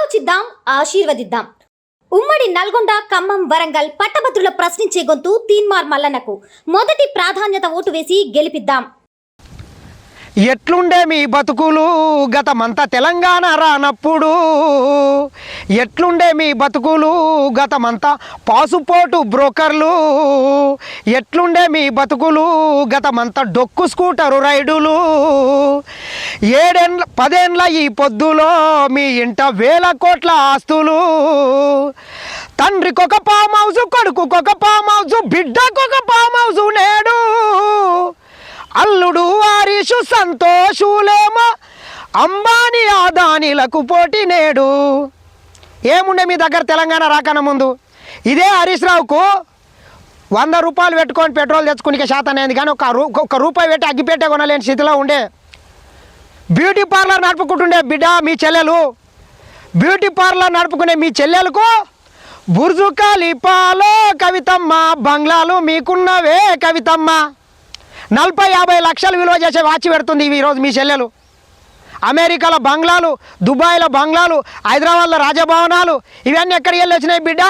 ఆలోచిద్దాం, ఆశీర్వదిద్దాం. ఉమ్మడి నల్గొండ, ఖమ్మం, వరంగల్ పట్టభద్రుల ప్రశ్నించే గొంతు తీన్మార్ మల్లన్నకు మొదటి ప్రాధాన్యత ఓటు వేసి గెలిపిద్దాం. ఎట్లుండే మీ బతుకులు గతమంతా తెలంగాణ రానప్పుడు, ఎట్లుండే మీ బతుకులు గతమంతా పాసుపోటు బ్రోకర్లు, ఎట్లుండే మీ బతుకులు గతమంతా డొక్కు స్కూటరు రైడులు, 10 ఈ పొద్దులో మీ ఇంట 1000 కోట్ల ఆస్తులు, తండ్రికొక ఫామ్ హౌస్, కొడుకుకొక ఫామ్ హౌస్, బిడ్డకొక ఫామ్ హౌస్ నేడు, అల్లుడు వారీషు సంతోషులేమో అంబానీ ఆదానీలకు పోటీ నేడు. ఏముండే మీ దగ్గర తెలంగాణ రాకన ముందు? ఇదే హరీష్ రావుకు 100 రూపాయలు పెట్టుకొని పెట్రోల్ తెచ్చుకునే శాతం అయింది, కానీ ఒక రూపాయి పెట్టి అగ్గిపెట్టే కొనలేని స్థితిలో ఉండే. బ్యూటీ పార్లర్ నడుపుకుంటుండే బిడ్డ మీ చెల్లెలు, బ్యూటీ పార్లర్ నడుపుకునే మీ చెల్లెలకు బుర్జు ఖలీఫాలో కవితమ్మ బంగ్లాలు మీకున్నవే కవితమ్మ. 40-50 లక్షలు విలువ చేసే వాచ్ పెడుతుంది ఈరోజు మీ చెల్లెలు. అమెరికాలో బంగ్లాలు, దుబాయ్లో బంగ్లాలు, హైదరాబాద్లో రాజభవనాలు, ఇవన్నీ ఎక్కడికి వెళ్ళి వచ్చినాయి బిడ్డ?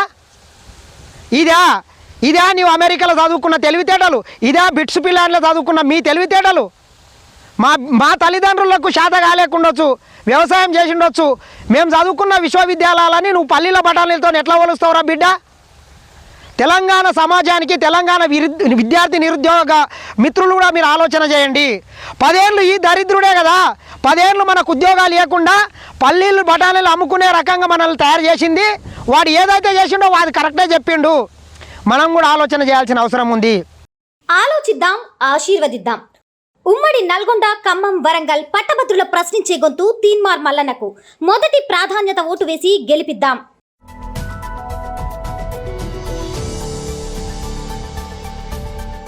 ఇదా నీవు అమెరికాలో చదువుకున్న తెలివితేటలు? ఇదా బిట్స్ పిల్లాన్లో చదువుకున్న మీ తెలివితేటలు? మా తల్లిదండ్రులకు శాత కాలేకుండొచ్చు, వ్యవసాయం చేసి ఉండొచ్చు, మేము చదువుకున్న విశ్వవిద్యాలయాలని నువ్వు పల్లీల బఠానీలతో ఎట్లా పోలుస్తావురా బిడ్డ? తెలంగాణ సమాజానికి, తెలంగాణ విద్యార్థి నిరుద్యోగ మిత్రులు కూడా మీరు ఆలోచన చేయండి. 10 ఏళ్ళు ఈ దరిద్రుడే కదా, 10 ఏళ్ళు మనకు ఉద్యోగాలు లేకుండా పల్లీలు బఠానీలు అమ్ముకునే రకంగా మనల్ని తయారు చేసింది. వాడు ఏదైతే చేసిండో వాడు కరెక్టే చెప్పిండు. మనం కూడా ఆలోచన చేయాల్సిన అవసరం ఉంది. ఆలోచిద్దాం, ఆశీర్వదిద్దాం. ఉమ్మడి నల్గొండ, ఖమ్మం, వరంగల్ పట్టభద్రుల ప్రశ్నించే గొంతు తీన్మార్ మల్లన్నకు మొదటి ప్రాధాన్యత ఓటు వేసి గెలిపిద్దాం.